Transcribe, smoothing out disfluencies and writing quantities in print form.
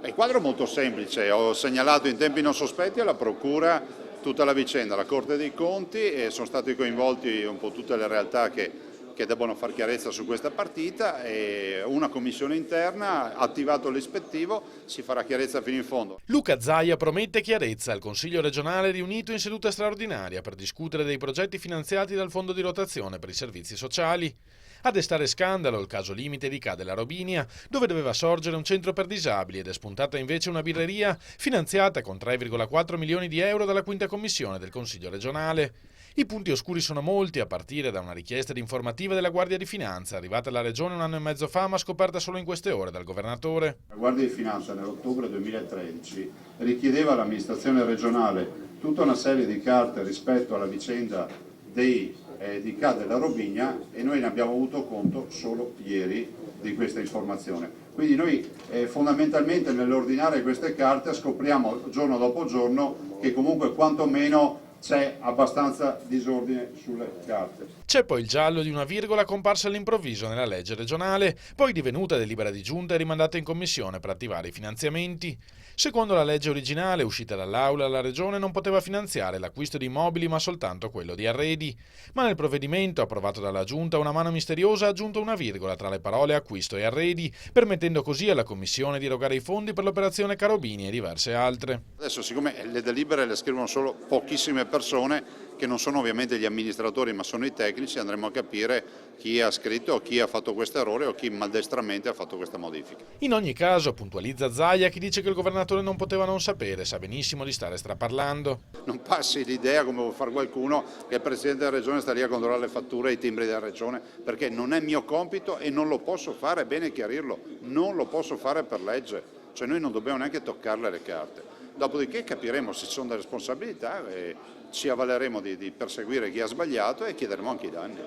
Il quadro è molto semplice, ho segnalato in tempi non sospetti alla Procura tutta la vicenda, alla Corte dei Conti, e sono stati coinvolti un po' tutte le realtà che debbono far chiarezza su questa partita, e una commissione interna ha attivato l'ispettivo, si farà chiarezza fino in fondo. Luca Zaia promette chiarezza al Consiglio regionale riunito in seduta straordinaria per discutere dei progetti finanziati dal Fondo di rotazione per i servizi sociali. A destare scandalo il caso limite di Ca' della Robinia, dove doveva sorgere un centro per disabili ed è spuntata invece una birreria finanziata con 3,4 milioni di euro dalla quinta commissione del Consiglio regionale. I punti oscuri sono molti, a partire da una richiesta di informativa della Guardia di Finanza, arrivata alla Regione un anno e mezzo fa ma scoperta solo in queste ore dal Governatore. La Guardia di Finanza nell'ottobre 2013 richiedeva all'amministrazione regionale tutta una serie di carte rispetto alla vicenda di Ca' della Robinia, e noi ne abbiamo avuto conto solo ieri di questa informazione. Quindi noi fondamentalmente nell'ordinare queste carte scopriamo giorno dopo giorno che comunque quantomeno c'è abbastanza disordine sulle carte. C'è poi il giallo di una virgola comparsa all'improvviso nella legge regionale, poi divenuta delibera di giunta e rimandata in commissione per attivare i finanziamenti. Secondo la legge originale uscita dall'aula, la regione non poteva finanziare l'acquisto di immobili ma soltanto quello di arredi. Ma nel provvedimento approvato dalla giunta una mano misteriosa ha aggiunto una virgola tra le parole acquisto e arredi, permettendo così alla commissione di erogare i fondi per l'operazione Carobini e diverse altre. Adesso, siccome le delibere le scrivono solo pochissime persone, che non sono ovviamente gli amministratori ma sono i tecnici, andremo a capire chi ha scritto, chi ha fatto questo errore o chi maldestramente ha fatto questa modifica. In ogni caso, puntualizza Zaia, chi dice che il governatore non poteva non sapere, sa benissimo di stare straparlando. Non passi l'idea, come vuol fare qualcuno, che il Presidente della Regione sta lì a controllare le fatture e i timbri della Regione, perché non è mio compito e non lo posso fare, è bene chiarirlo, non lo posso fare per legge, cioè noi non dobbiamo neanche toccarle le carte. Dopodiché capiremo se ci sono delle responsabilità e ci avvaleremo di perseguire chi ha sbagliato e chiederemo anche i danni.